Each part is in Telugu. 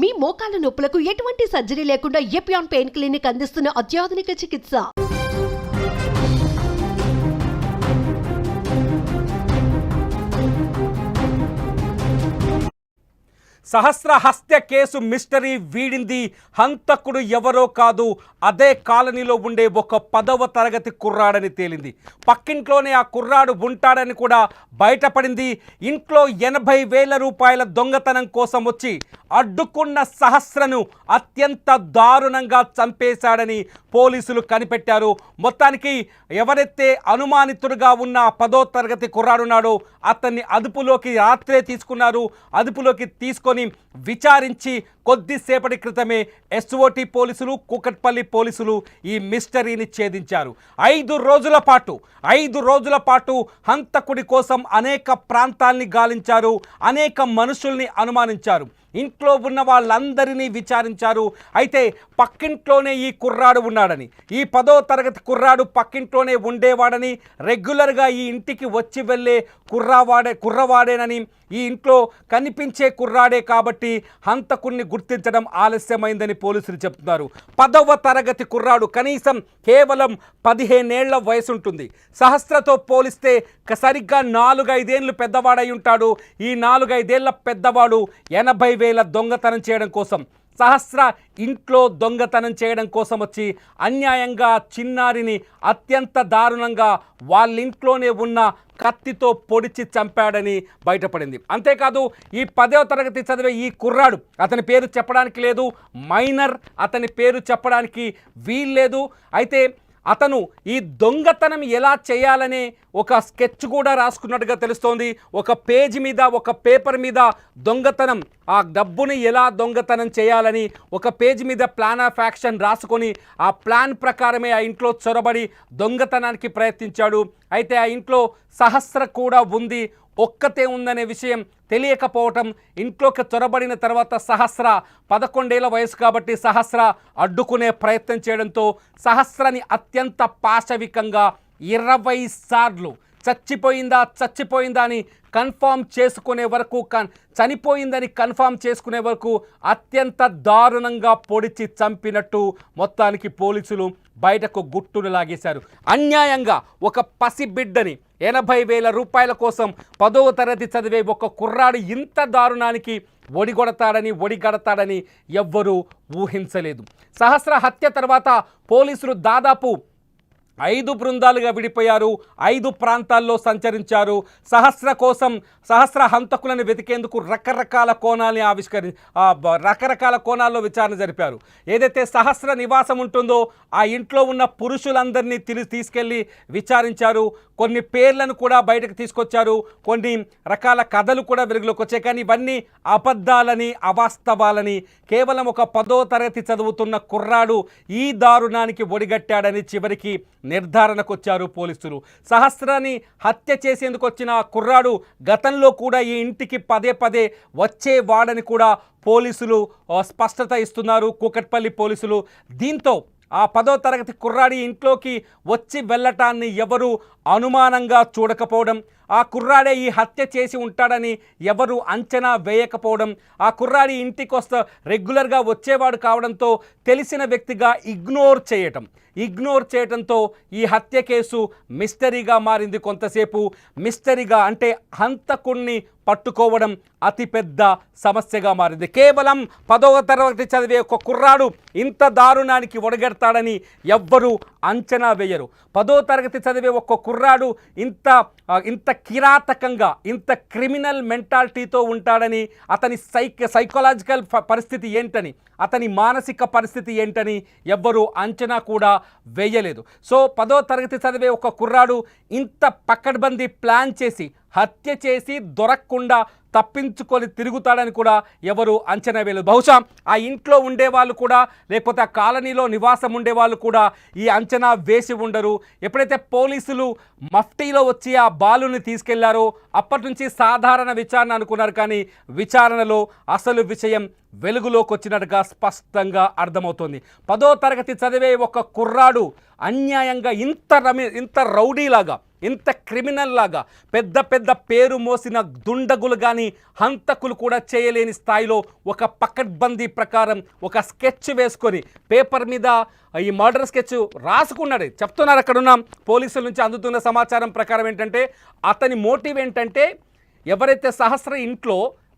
మీ మోకాల నొప్పులకు ఎటువంటి సర్జరీ లేకుండా ఎపియాన్ పెయిన్ క్లినిక్ అందిస్తున్న అత్యాధునిక చికిత్స. సహస్ర హత్య కేసు మిస్టరీ వీడింది. హంతకుడు ఎవరో కాదు, అదే కాలనీలో ఉండే ఒక 10వ తరగతి కుర్రాడని తేలింది. పక్కింట్లోనే ఆ కుర్రాడు ఉంటాడని కూడా బయటపడింది. ఇంట్లో 80,000 రూపాయల దొంగతనం కోసం వచ్చి అడ్డుకున్న సహస్రను అత్యంత దారుణంగా చంపేశాడని పోలీసులు కనిపెట్టారు. మొత్తానికి ఎవరైతే అనుమానితుడుగా ఉన్న 10వ తరగతి కుర్రాడున్నాడో అతన్ని అదుపులోకి రాత్రే తీసుకున్నారు. అదుపులోకి తీసుకొని విచారించి కొద్దిసేపటి క్రితమే ఎస్ఓటి పోలీసులు, కూకట్పల్లి పోలీసులు ఈ మిస్టరీని ఛేదించారు. 5 రోజుల పాటు హంతకుడి కోసం అనేక ప్రాంతాల్ని గాలించారు, అనేక మనుషుల్ని అనుమానించారు, ఇంట్లో ఉన్న వాళ్ళందరినీ విచారించారు. అయితే పక్కింట్లోనే ఈ కుర్రాడు ఉన్నాడని, ఈ 10వ తరగతి కుర్రాడు పక్కింట్లోనే ఉండేవాడని, రెగ్యులర్గా ఈ ఇంటికి వచ్చి వెళ్ళే కుర్రవాడేనని, ఈ ఇంట్లో కనిపించే కుర్రాడే కాబట్టి హంతకుడిని గుర్తించడం ఆలస్యమైందని పోలీసులు చెప్తున్నారు. 10వ తరగతి కుర్రాడు కనీసం కేవలం 15 ఏళ్ల వయసు ఉంటుంది. సహస్రతో పోలిస్తే సరిగ్గా 4-5 ఏళ్ళు పెద్దవాడై ఉంటాడు. ఈ 4-5 ఏళ్ల పెద్దవాడు 80,000 దొంగతనం చేయడం కోసం, సహస్ర ఇంట్లో దొంగతనం చేయడం కోసం వచ్చి అన్యాయంగా చిన్నారిని అత్యంత దారుణంగా వాళ్ళింట్లోనే ఉన్న కత్తితో పొడిచి చంపాడని బయటపడింది. అంతేకాదు ఈ 10వ తరగతి చదివే ఈ కుర్రాడు, అతని పేరు చెప్పడానికి లేదు, మైనర్, అతని పేరు చెప్పడానికి వీల్లేదు. అయితే అతను ఈ దొంగతనం ఎలా చేయాలనే ఒక స్కెచ్ కూడా రాసుకున్నట్టుగా తెలుస్తోంది. ఒక పేజీ మీద, ఒక పేపర్ మీద దొంగతనం, ఆ డబ్బుని ఎలా దొంగతనం చేయాలని ఒక పేజీ మీద ప్లాన్ ఆఫ్ యాక్షన్ రాసుకొని ఆ ప్లాన్ ప్రకారమే ఆ ఇంట్లో చొరబడి దొంగతనానికి ప్రయత్నించాడు. అయితే ఆ ఇంట్లో సహస్ర కూడా ఉంది, ఒక్కతే ఉందనే విషయం తెలియకపోవటం, ఇంట్లోకి చొరబడిన తర్వాత సహస్ర 11 ఏళ్ల వయసు కాబట్టి సహస్ర అడ్డుకునే ప్రయత్నం చేయడంతో సహస్రని అత్యంత పాశవికంగా 20 సార్లు చచ్చిపోయిందా అని కన్ఫామ్ చేసుకునే వరకు, చనిపోయిందని కన్ఫామ్ చేసుకునే వరకు అత్యంత దారుణంగా పొడిచి చంపినట్టు మొత్తానికి పోలీసులు బయటకు గుట్టును లాగేశారు. అన్యాయంగా ఒక పసిబిడ్డని 80,000 రూపాయల కోసం 10వ తరగతి చదివే ఒక కుర్రాడు ఇంత దారుణానికి ఒడిగడతాడని ఎవ్వరూ ఊహించలేదు. సహస్ర హత్య తర్వాత పోలీసులు దాదాపు 5 బృందాలుగా విడిపోయారు, 5 ప్రాంతాల్లో సంచరించారు. సహస్ర హంతకులను వెతికేందుకు రకరకాల కోణాల్లో విచారణ జరిపారు. ఏదైతే సహస్ర నివాసం ఉంటుందో ఆ ఇంట్లో ఉన్న పురుషులందరినీ తీసుకెళ్ళి విచారించారు. కొన్ని పేర్లను కూడా బయటకు తీసుకొచ్చారు, కొన్ని రకాల కథలు కూడా వెలుగులోకి వచ్చాయి. కానీ ఇవన్నీ అబద్ధాలని, అవాస్తవాలని, కేవలం ఒక 10వ తరగతి చదువుతున్న కుర్రాడు ఈ దారుణానికి ఒడిగట్టాడని చివరికి నిర్ధారణకు వచ్చారు పోలీసులు. సహస్రాన్ని హత్య చేసేందుకు వచ్చిన కుర్రాడు గతంలో కూడా ఈ ఇంటికి పదే వచ్చేవాడని కూడా పోలీసులు స్పష్టత ఇస్తున్నారు, కూకట్పల్లి పోలీసులు. దీంతో ఆ 10వ తరగతి కుర్రాడి ఇంట్లోకి వచ్చి వెళ్ళటాన్ని ఎవరు అనుమానంగా చూడకపోవడం, ఆ కుర్రాడే ఈ హత్య చేసి ఉంటాడని ఎవరు అంచనా వేయకపోవడం, ఆ కుర్రాడి ఇంటికి రెగ్యులర్గా వచ్చేవాడు కావడంతో తెలిసిన వ్యక్తిగా ఇగ్నోర్ చేయటంతో ఈ హత్య కేసు మిస్టరీగా మారింది. కొంతసేపు మిస్టరీగా, అంటే హంతకుణ్ణి పట్టుకోవడం అతిపెద్ద సమస్యగా మారింది. కేవలం 10వ తరగతి చదివే ఒక కుర్రాడు ఇంత దారుణానికి ఒడగెడతాడని ఎవ్వరూ అంచనా వేయరు. 10వ తరగతి చదివే ఒక కుర్రాడు ఇంత కిరాతకంగా, ఇంత క్రిమినల్ మెంటాలిటీతో ఉంటాడని, అతని సైకలాజికల్ పరిస్థితి ఏంటని, అతని మానసిక పరిస్థితి ఏంటని ఎవ్వరూ అంచనా కూడా వేయలేదు. సో 10వ తరగతి చదివే ఒక కుర్రాడు ఇంత పకడ్బందీ ప్లాన్ చేసి హత్య చేసి దొరకకుండా తప్పించుకొని తిరుగుతాడని కూడా ఎవరు అంచనా వేయలేదు. బహుశా ఆ ఇంట్లో ఉండేవాళ్ళు కూడా, లేకపోతే ఆ కాలనీలో నివాసం ఉండేవాళ్ళు కూడా ఈ అంచనా వేసి ఉండరు. ఎప్పుడైతే పోలీసులు మఫ్టీలో వచ్చి ఆ బాలుని తీసుకెళ్లారో అప్పటి నుంచి సాధారణ విచారణ అనుకున్నారు. కానీ విచారణలో అసలు విషయం వెలుగులోకి వచ్చినట్టుగా స్పష్టంగా అర్థమవుతుంది. 10వ తరగతి చదివే ఒక కుర్రాడు అన్యాయంగా ఇంత రౌడీలాగా, ఇంత క్రిమినల్ లాగా పెద్ద పెద్ద పేరు మోసిన దుండగులు కానీ హంతకులు కూడా చేయలేని స్థాయిలో ఒక పకడ్బందీ ప్రకారం ఒక స్కెచ్ వేసుకొని పేపర్ మీద ఈ మర్డర్ స్కెచ్ రాసుకున్నాడు. చెప్తున్నారు అక్కడున్న పోలీసుల నుంచి అందుతున్న సమాచారం ప్రకారం ఏంటంటే అతని మోటివ్ ఏంటంటే ఎవరైతే సహస్ర ఇంట్లో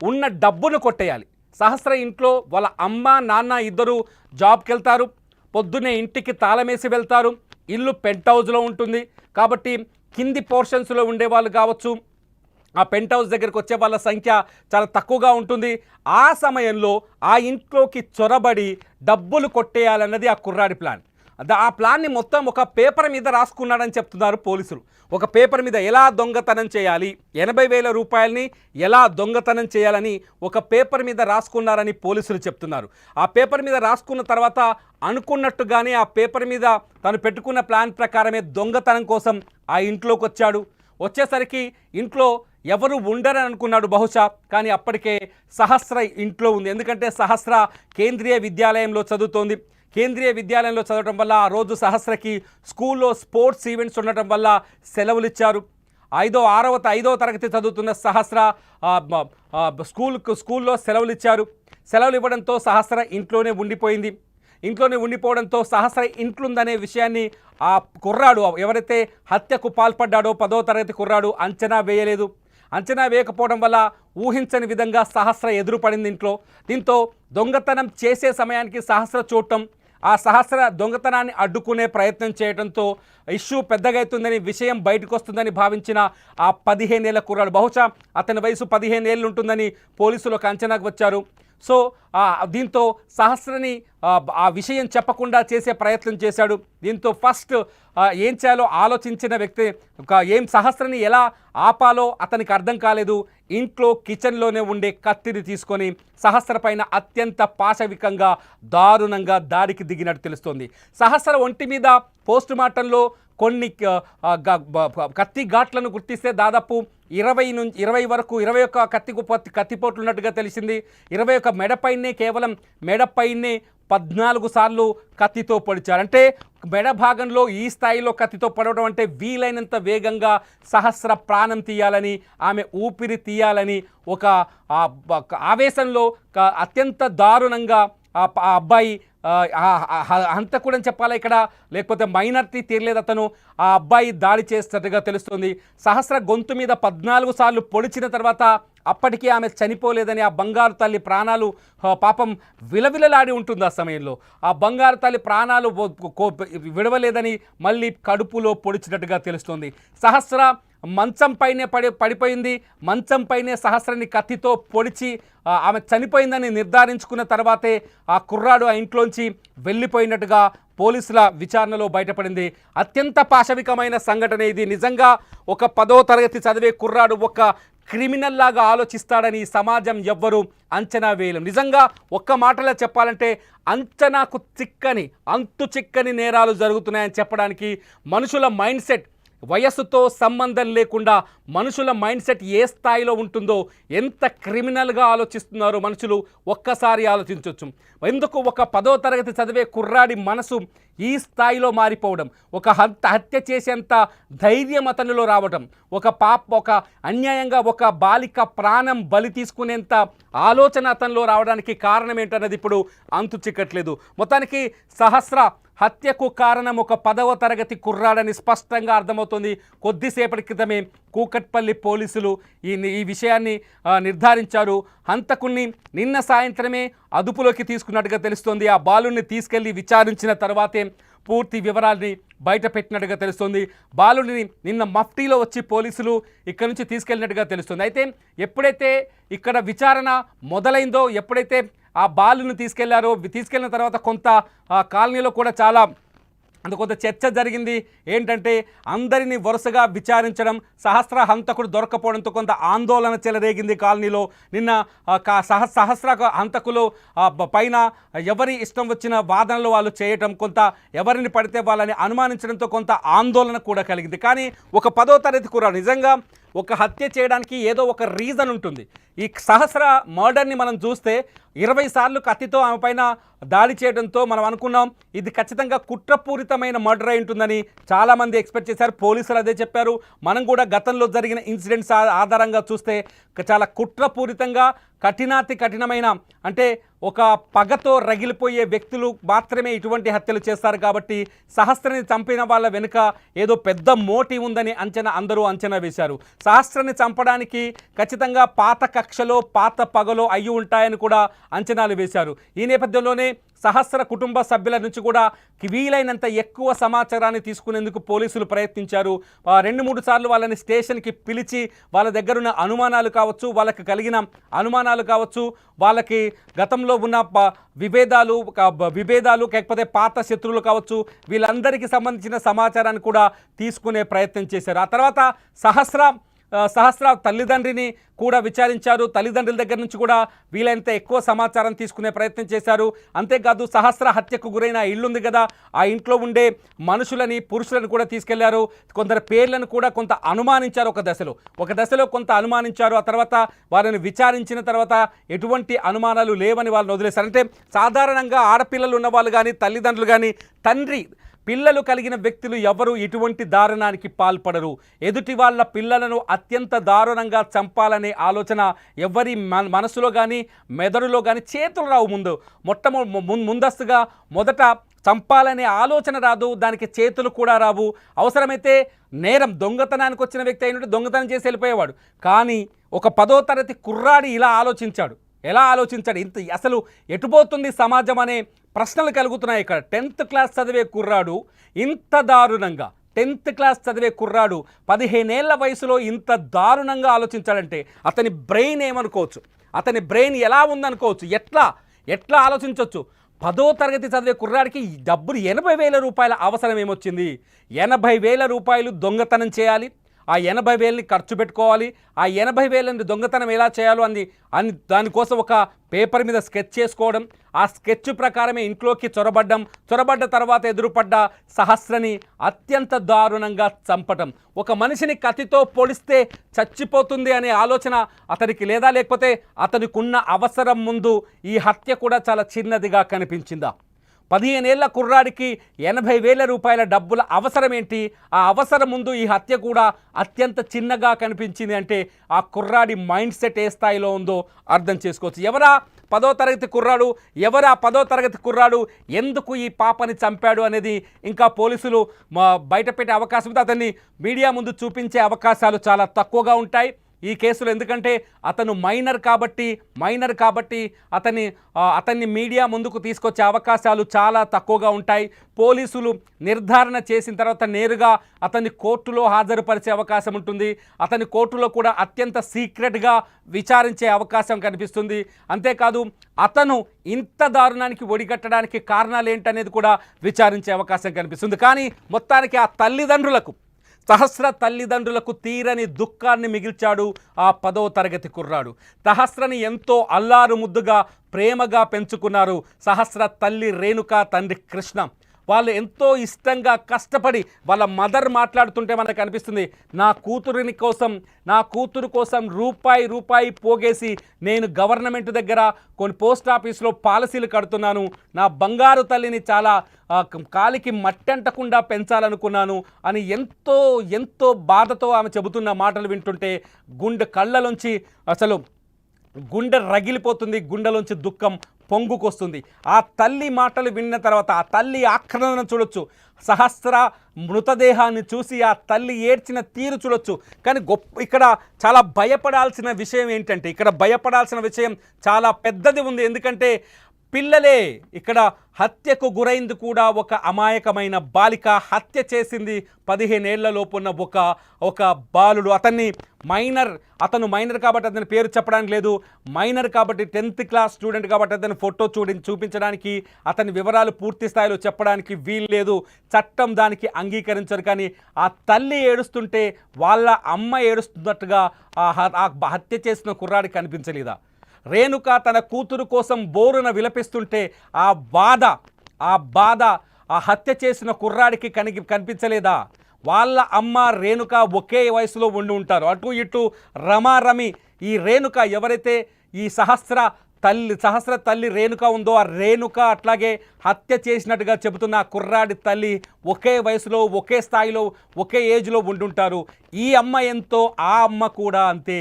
ఉన్న డబ్బును కొట్టేయాలి. సహస్ర ఇంట్లో వాళ్ళ అమ్మ నాన్న ఇద్దరు జాబ్కి వెళ్తారు, పొద్దున్నే ఇంటికి తాళమేసి వెళ్తారు, ఇల్లు పెంట్ హౌస్లో ఉంటుంది కాబట్టి కింది పోర్షన్స్లో ఉండేవాళ్ళు కావచ్చు, ఆ పెంట్ హౌస్ దగ్గరికి వచ్చే వాళ్ళ సంఖ్య చాలా తక్కువగా ఉంటుంది. ఆ సమయంలో ఆ ఇంట్లోకి చొరబడి డబ్బులు కొట్టేయాలన్నది ఆ కుర్రాడి ప్లాన్. ఆ ప్లాన్ని మొత్తం ఒక పేపర్ మీద రాసుకున్నాడని చెప్తున్నారు పోలీసులు. ఒక పేపర్ మీద ఎలా దొంగతనం చేయాలి, 80,000 రూపాయలని ఎలా దొంగతనం చేయాలని ఒక పేపర్ మీద రాసుకున్నారని పోలీసులు చెప్తున్నారు. ఆ పేపర్ మీద రాసుకున్న తర్వాత అనుకున్నట్టుగానే ఆ పేపర్ మీద తను పెట్టుకున్న ప్లాన్ ప్రకారమే దొంగతనం కోసం ఆ ఇంట్లోకి వచ్చాడు. వచ్చేసరికి ఇంట్లో ఎవరు ఉండరని అనుకున్నాడు బహుశా, కానీ అప్పటికే సహస్ర ఇంట్లో ఉంది. ఎందుకంటే సహస్ర కేంద్రీయ విద్యాలయంలో చదువుతోంది. కేంద్రీయ విద్యాలయంలో చదవడం వల్ల ఆ రోజు సహస్రకి స్కూల్లో స్పోర్ట్స్ ఈవెంట్స్ ఉండటం వల్ల సెలవులు ఇచ్చారు. 5వ తరగతి చదువుతున్న సహస్ర స్కూల్లో సెలవులు ఇచ్చారు. సెలవులు ఇవ్వడంతో సహస్ర ఇంట్లోనే ఉండిపోయింది. ఇంట్లోనే ఉండిపోవడంతో సహస్ర ఇంట్లుందనే విషయాన్ని ఆ కుర్రాడు ఎవరైతే హత్యకు పాల్పడ్డాడో 10వ తరగతి కుర్రాడు అంచనా వేయలేదు. అంచనా వేయకపోవడం వల్ల ఊహించని విధంగా సహస్ర ఎదురుపడింది ఇంట్లో. దీంతో దొంగతనం చేసే సమయానికి సహస్ర చూడటం, ఆ సహస్ర దొంగతనాన్ని అడ్డుకునే ప్రయత్నం చేయడంతో ఇష్యూ పెద్దగా అవుతుందని, విషయం బయటకు వస్తుందని భావించిన ఆ 15 ఏళ్ల కుర్రాడు, బహుశా అతని వయసు 15 ఏళ్ళు ఉంటుందని పోలీసులు ఒక అంచనాకు వచ్చారు. సో దీంతో సహస్రని ఆ విషయం చెప్పకుండా చేసే ప్రయత్నం చేశాడు. దీంతో ఫస్ట్ ఏం చేయాలో ఆలోచించిన వ్యక్తి సహస్రని ఎలా ఆపాలో అతనికి అర్థం కాలేదు. ఇంట్లో కిచెన్లోనే ఉండే కత్తిని తీసుకొని సహస్ర పైన అత్యంత పాశవికంగా దారుణంగా దాడికి దిగినట్టు తెలుస్తోంది. సహస్ర ఒంటి మీద పోస్ట్ మార్టంలో కొన్ని కత్తి ఘాట్లను గుర్తిస్తే దాదాపు 20 వరకు 21 కత్తిపోట్లు ఉన్నట్టుగా తెలిసింది. 21 మెడపైనే, కేవలం మెడపైనే 14 సార్లు కత్తితో పొడిచారు. అంటే మెడ భాగంలో ఈ స్థాయిలో కత్తితో పడవడం అంటే వీలైనంత వేగంగా సహస్ర ప్రాణం తీయాలని, ఆమె ఊపిరి తీయాలని ఒక ఆవేశంలో అత్యంత దారుణంగా ఆ అబ్బాయి హంతకుడు అని చెప్పాలా ఇక్కడ, లేకపోతే మైనారిటీ తీరలేదు అతను, ఆ అబ్బాయి దాడి చేస్తున్నట్టుగా తెలుస్తుంది. సహస్ర గొంతు మీద 14 సార్లు పొడిచిన తర్వాత అప్పటికీ ఆమె చనిపోలేదని, ఆ బంగారు తల్లి ప్రాణాలు పాపం విలవిలలాడి ఉంటుంది. ఆ సమయంలో ఆ బంగారు తల్లి ప్రాణాలు విడవలేదని మళ్ళీ కడుపులో పొడిచినట్టుగా తెలుస్తుంది. సహస్ర మంచం పైనే పడిపోయింది. మంచం పైనే సహస్రని కత్తితో పొడిచి ఆమె చనిపోయిందని నిర్ధారించుకున్న తర్వాతే ఆ కుర్రాడు ఆ ఇంట్లోంచి వెళ్ళిపోయినట్టుగా పోలీసుల విచారణలో బయటపడింది. అత్యంత పాశవికమైన సంఘటన ఇది. నిజంగా ఒక 10వ తరగతి చదివే కుర్రాడు ఒక క్రిమినల్ లాగా ఆలోచిస్తాడని సమాజం ఎవ్వరూ అంచనా వేయలేం. నిజంగా ఒక్క మాటలో చెప్పాలంటే అంచనాకు అంతు చిక్కని నేరాలు జరుగుతున్నాయని చెప్పడానికి మనుషుల మైండ్ సెట్, వయస్సుతో సంబంధం లేకుండా మనుషుల మైండ్ సెట్ ఏ స్థాయిలో ఉంటుందో, ఎంత క్రిమినల్గా ఆలోచిస్తున్నారో మనుషులు ఒక్కసారి ఆలోచించవచ్చు. ఎందుకు ఒక 10వ తరగతి చదివే కుర్రాడి మనసు ఈ స్థాయిలో మారిపోవడం, ఒక హత్య చేసేంత ధైర్యం అతనిలో రావడం, ఒక అన్యాయంగా ఒక బాలిక ప్రాణం బలి తీసుకునేంత ఆలోచన అతనిలో రావడానికి కారణం ఏంటన్నది ఇప్పుడు అంతు చిక్కట్లేదు. మొత్తానికి సహస్ర హత్యకు కారణం ఒక 10వ తరగతి కుర్రాడని స్పష్టంగా అర్థమవుతుంది. కొద్దిసేపటి క్రితమే కూకట్పల్లి పోలీసులు ఈ విషయాన్ని నిర్ధారించారు. హంతకుణ్ణి నిన్న సాయంత్రమే అదుపులోకి తీసుకున్నట్టుగా తెలుస్తోంది. ఆ బాలుని తీసుకెళ్లి విచారించిన తర్వాతే పూర్తి వివరాల్ని బయట పెట్టినట్టుగా తెలుస్తుంది. బాలుని నిన్న మఫ్టీలో వచ్చి పోలీసులు ఇక్కడ నుంచి తీసుకెళ్ళినట్టుగా తెలుస్తుంది. అయితే ఎప్పుడైతే ఇక్కడ విచారణ మొదలైందో, ఎప్పుడైతే ఆ బాలుని తీసుకెళ్ళిన తర్వాత కొంత కాలనీలో కూడా కొంత చర్చ జరిగింది. ఏంటంటే అందరినీ వరుసగా విచారించడం, సహస్ర హంతకుడు దొరకపోవడంతో కొంత ఆందోళన చెలరేగింది కాలనీలో. నిన్న సహస్ర హంతకులు పైన ఎవరి ఇష్టం వచ్చిన వాదనలు వాళ్ళు చేయటం, కొంత ఎవరిని పడితే వాళ్ళని అనుమానించడంతో కొంత ఆందోళన కూడా కలిగింది. కానీ ఒక 10వ తరగతి కుర్రాడు, నిజంగా ఒక హత్య చేయడానికి ఏదో ఒక రీజన్ ఉంటుంది. ఈ సహస్ర మర్డర్ని మనం చూస్తే 20 సార్లు కత్తితో ఆమె పైన దాడి చేయడంతో మనం అనుకున్నాం ఇది ఖచ్చితంగా కుట్రపూరితమైన మర్డర్ అయి ఉంటుందని చాలామంది ఎక్స్పెక్ట్ చేశారు. పోలీసులు అదే చెప్పారు. మనం కూడా గతంలో జరిగిన ఇన్సిడెంట్స్ ఆధారంగా చూస్తే చాలా కుట్రపూరితంగా కఠినాతి కఠినమైన అంటే ఒక పగతో రగిలిపోయే వ్యక్తులు మాత్రమే ఇటువంటి హత్యలు చేస్తారు. కాబట్టి సహస్రని చంపిన వాళ్ళ వెనుక ఏదో పెద్ద మోటివ్ ఉందని అందరూ అంచనా వేశారు. సహస్రని చంపడానికి ఖచ్చితంగా పాత కక్షలో పాత పగలో అయ్యి ఉంటాయని కూడా అంచనాలు వేశారు. ఈ నేపథ్యంలోనే సహస్ర కుటుంబ సభ్యుల నుంచి కూడా వీలైనంత ఎక్కువ సమాచారాన్ని తీసుకునేందుకు పోలీసులు ప్రయత్నించారు. 2-3 సార్లు వాళ్ళని స్టేషన్కి పిలిచి వాళ్ళ దగ్గరున్న అనుమానాలు కావచ్చు, వాళ్ళకి కలిగిన అనుమానాలు కావచ్చు, వాళ్ళకి గతంలో ఉన్న విభేదాలు లేకపోతే పాత శత్రువులు కావచ్చు, వీళ్ళందరికీ సంబంధించిన సమాచారాన్ని కూడా తీసుకునే ప్రయత్నం చేశారు. ఆ తర్వాత సహస్ర తల్లిదండ్రిని కూడా విచారించారు. తల్లిదండ్రుల దగ్గర నుంచి కూడా వీలైనంత ఎక్కువ సమాచారం తీసుకునే ప్రయత్నం చేశారు. అంతేకాదు సహస్ర హత్యకు గురైన ఇల్లు ఉంది కదా, ఆ ఇంట్లో ఉండే మనుషులని పురుషులను కూడా తీసుకెళ్లారు. కొందరు పేర్లను కూడా కొంత అనుమానించారు. ఒక దశలో కొంత అనుమానించారు. ఆ తర్వాత వారిని విచారించిన తర్వాత ఎటువంటి అనుమానాలు లేవని వాళ్ళని వదిలేశారు. అంటే సాధారణంగా ఆడపిల్లలు ఉన్నవాళ్ళు కానీ తల్లిదండ్రులు కానీ పిల్లలు కలిగిన వ్యక్తులు ఎవరు ఇటువంటి దారుణానికి పాల్పడరు. ఎదుటి వాళ్ళ పిల్లలను అత్యంత దారుణంగా చంపాలనే ఆలోచన ఎవరి మనసులో కానీ మెదడులో కానీ చేతులు రావు. ముందస్తుగా మొదట చంపాలనే ఆలోచన రాదు, దానికి చేతులు కూడా రావు. అవసరమైతే దొంగతనానికి వచ్చిన వ్యక్తి అయినట్టు దొంగతనం చేసి వెళ్ళిపోయేవాడు. కానీ ఒక 10వ తరగతి కుర్రాడి ఎలా ఆలోచించాడు ఇంత అసలు ఎటుపోతుంది సమాజం అనే ప్రశ్నలు కలుగుతున్నాయి. ఇక్కడ 10th క్లాస్ చదివే కుర్రాడు ఇంత దారుణంగా 10th క్లాస్ చదివే కుర్రాడు 15 ఏళ్ల వయసులో ఇంత దారుణంగా ఆలోచించాడంటే అతని బ్రెయిన్ ఏమనుకోవచ్చు, అతని బ్రెయిన్ ఎలా ఉందనుకోవచ్చు, ఎట్లా ఆలోచించవచ్చు. 10వ తరగతి చదివే కుర్రాడికి డబ్బులు 80,000 రూపాయల అవసరం ఏమొచ్చింది? 80,000 రూపాయలు దొంగతనం చేయాలి, ఆ 80,000ని ఖర్చు పెట్టుకోవాలి, ఆ 80,000ని దొంగతనం ఎలా చేయాలో దానికోసం ఒక పేపర్ మీద స్కెచ్ చేసుకోవడం, ఆ స్కెచ్ ప్రకారమే ఇంట్లోకి చొరబడ్డ తర్వాత ఎదురుపడ్డ సహస్రని అత్యంత దారుణంగా చంపటం. ఒక మనిషిని కత్తితో పొడిస్తే చచ్చిపోతుంది అనే ఆలోచన అతనికి లేదా, లేకపోతే అతనికి ఉన్న అవసరం ముందు ఈ హత్య కూడా చాలా చిన్నదిగా కనిపించిందా? 15 ఏళ్ల కుర్రాడికి 80,000 రూపాయల డబ్బుల అవసరం ఏంటి? ఆ అవసరం ముందు ఈ హత్య కూడా అత్యంత చిన్నగా కనిపించింది అంటే ఆ కుర్రాడి మైండ్ సెట్ ఏ స్థాయిలో ఉందో అర్థం చేసుకోవచ్చు. ఎవరా 10వ తరగతి కుర్రాడు ఎందుకు ఈ పాపని చంపాడు అనేది ఇంకా పోలీసులు బయటపెట్టే అవకాశం ఉంది. అతన్ని మీడియా ముందు చూపించే అవకాశాలు చాలా తక్కువగా ఉంటాయి ఈ కేసులో. ఎందుకంటే అతను మైనర్ కాబట్టి అతన్ని మీడియా ముందుకు తీసుకొచ్చే అవకాశాలు చాలా తక్కువగా ఉంటాయి. పోలీసులు నిర్ధారణ చేసిన తర్వాత నేరుగా అతన్ని కోర్టులో హాజరుపరిచే అవకాశం ఉంటుంది. అతని కోర్టులో కూడా అత్యంత సీక్రెట్గా విచారించే అవకాశం కనిపిస్తుంది. అంతేకాదు అతను ఇంత దారుణానికి ఒడిగట్టడానికి కారణాలు ఏంటనేది కూడా విచారించే అవకాశం కనిపిస్తుంది. కానీ మొత్తానికి ఆ సహస్ర తల్లిదండ్రులకు తీరని దుఃఖాన్ని మిగిల్చాడు ఆ 10వ తరగతి కుర్రాడు. సహస్రని ఎంతో అల్లారు ముద్దుగా ప్రేమగా పెంచుకున్నారు సహస్ర తల్లి రేణుక, తండ్రి కృష్ణ. వాళ్ళు ఎంతో ఇష్టంగా కష్టపడి వాళ్ళ మదర్ మాట్లాడుతుంటే మనకు అనిపిస్తుంది, నా కూతురు కోసం రూపాయి పోగేసి నేను గవర్నమెంట్ దగ్గర కొన్ని పోస్ట్ ఆఫీస్లో పాలసీలు కడుతున్నాను, నా బంగారు తల్లిని చాలా కాలికి మట్టంటకుండా పెంచాలనుకున్నాను అని ఎంతో బాధతో ఆమె చెబుతున్న మాటలు వింటుంటే కళ్ళలోంచి అసలు గుండె రగిలిపోతుంది, గుండెలోంచి దుఃఖం పొంగుకొస్తుంది. ఆ తల్లి మాటలు విన్న తర్వాత ఆ తల్లి ఆక్రందన చూడొచ్చు, సహస్ర మృతదేహాన్ని చూసి ఆ తల్లి ఏడ్చిన తీరు చూడొచ్చు. కానీ ఇక్కడ చాలా భయపడాల్సిన విషయం ఏంటంటే, ఇక్కడ భయపడాల్సిన విషయం చాలా పెద్దది ఉంది. ఎందుకంటే పిల్లలే ఇక్కడ హత్యకు గురైంది కూడా ఒక అమాయకమైన బాలిక, హత్య చేసింది 15 ఏళ్ల లోపున్న ఒక బాలుడు. అతను మైనర్ కాబట్టి అతని పేరు చెప్పడానికి లేదు, మైనర్ కాబట్టి 10th క్లాస్ స్టూడెంట్ కాబట్టి అతని ఫోటో చూపించడానికి అతని వివరాలు పూర్తి స్థాయిలో చెప్పడానికి వీలు లేదు, చట్టం దానికి అంగీకరించరు. కానీ ఆ తల్లి ఏడుస్తుంటే వాళ్ళ అమ్మ ఏడుస్తున్నట్టుగా ఆ హత్య చేసిన కుర్రాడికి కనిపించలేదా? రేణుక తన కూతురు కోసం బోరున విలపిస్తుంటే ఆ బాధ ఆ హత్య చేసిన కుర్రాడికి కనిపించలేదా? వాళ్ళ అమ్మ రేణుక ఒకే వయసులో ఉండి ఉంటారు. అటు ఇటు రమారమి. ఈ రేణుక ఎవరైతే ఈ సహస్ర తల్లి రేణుక ఉందో, ఆ రేణుక అట్లాగే హత్య చేసినట్టుగా చెబుతున్న ఆ కుర్రాడి తల్లి ఒకే వయసులో, ఒకే స్థాయిలో, ఒకే ఏజ్లో ఉండుంటారు. ఈ అమ్మ ఎంతో ఆ అమ్మ కూడా అంతే.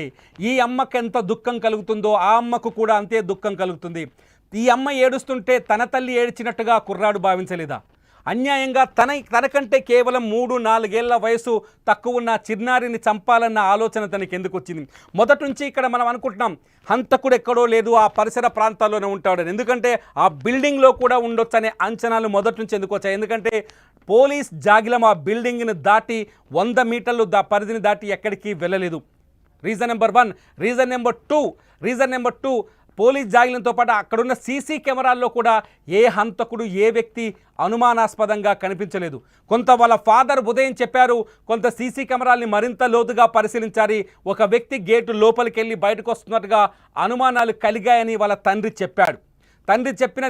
ఈ అమ్మకు ఎంత దుఃఖం కలుగుతుందో ఆ అమ్మకు కూడా అంతే దుఃఖం కలుగుతుంది. ఈ అమ్మ ఏడుస్తుంటే తన తల్లి ఏడ్చినట్టుగా కుర్రాడు భావించలేదా? అన్యాయంగా తనకంటే కేవలం 3-4 ఏళ్ల వయసు తక్కువ ఉన్న చిన్నారిని చంపాలన్న ఆలోచన తనకి ఎందుకు వచ్చింది? మొదటి నుంచి ఇక్కడ మనం అనుకుంటున్నాం హంతకుడు ఎక్కడో లేదు, ఆ పరిసర ప్రాంతాల్లోనే ఉంటాడని. ఎందుకంటే ఆ బిల్డింగ్లో కూడా ఉండొచ్చు అనే అంచనాలు మొదటి నుంచి ఎందుకు వచ్చాయి? ఎందుకంటే పోలీస్ జాగిలం ఆ బిల్డింగ్ని దాటి 100 మీటర్లు పరిధిని దాటి ఎక్కడికి వెళ్ళలేదు. Reason number 1. Reason number 2 police జాగిలంతో పాటు అక్కడున్న సీసీ కెమెరాల్లో కూడా ఏ హంతకుడు, ఏ వ్యక్తి అనుమానాస్పదంగా కనిపించలేదు. కొంత వాళ్ళ ఫాదర్ ఉదయం చెప్పారు, కొంత సీసీ కెమెరాల్ని మరింత లోతుగా పరిశీలించాలి, ఒక వ్యక్తి గేటు లోపలికి వెళ్ళి బయటకు వస్తున్నట్టుగా అనుమానాలు కలిగాయని వాళ్ళ తండ్రి చెప్పాడు. తండ్రి చెప్పిన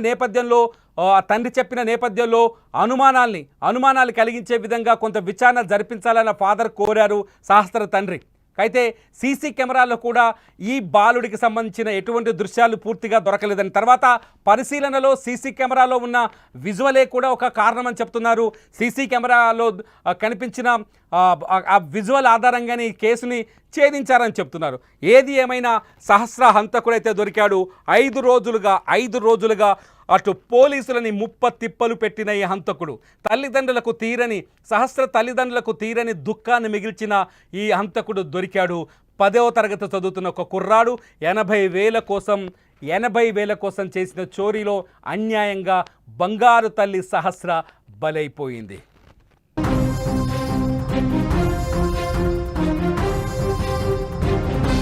నేపథ్యంలో అనుమానాలు కలిగించే విధంగా కొంత విచారణ జరిపించాలన్న ఫాదర్ కోరారు సహస్ర తండ్రి. అయితే సీసీ కెమెరాల్లో కూడా ఈ బాలుడికి సంబంధించిన ఎటువంటి దృశ్యాలు పూర్తిగా దొరకలేదని, తర్వాత పరిశీలనలో సీసీ కెమెరాలో ఉన్న విజువలే కూడా ఒక కారణమని చెప్తున్నారు. సీసీ కెమెరాలో కనిపించిన ఆ విజువల్ ఆధారంగానే ఈ కేసుని ఛేదించారని చెప్తున్నారు. ఏది ఏమైనా సహస్ర హంతకుడైతే దొరికాడు. 5 రోజులుగా అటు పోలీసులని తిప్పలు పెట్టిన ఈ హంతకుడు సహస్ర తల్లిదండ్రులకు తీరని దుఃఖాన్ని మిగిల్చిన ఈ హంతకుడు దొరికాడు. 10వ తరగతి చదువుతున్న ఒక కుర్రాడు 80,000 కోసం చేసిన చోరీలో అన్యాయంగా బంగారు తల్లి సహస్ర బలైపోయింది.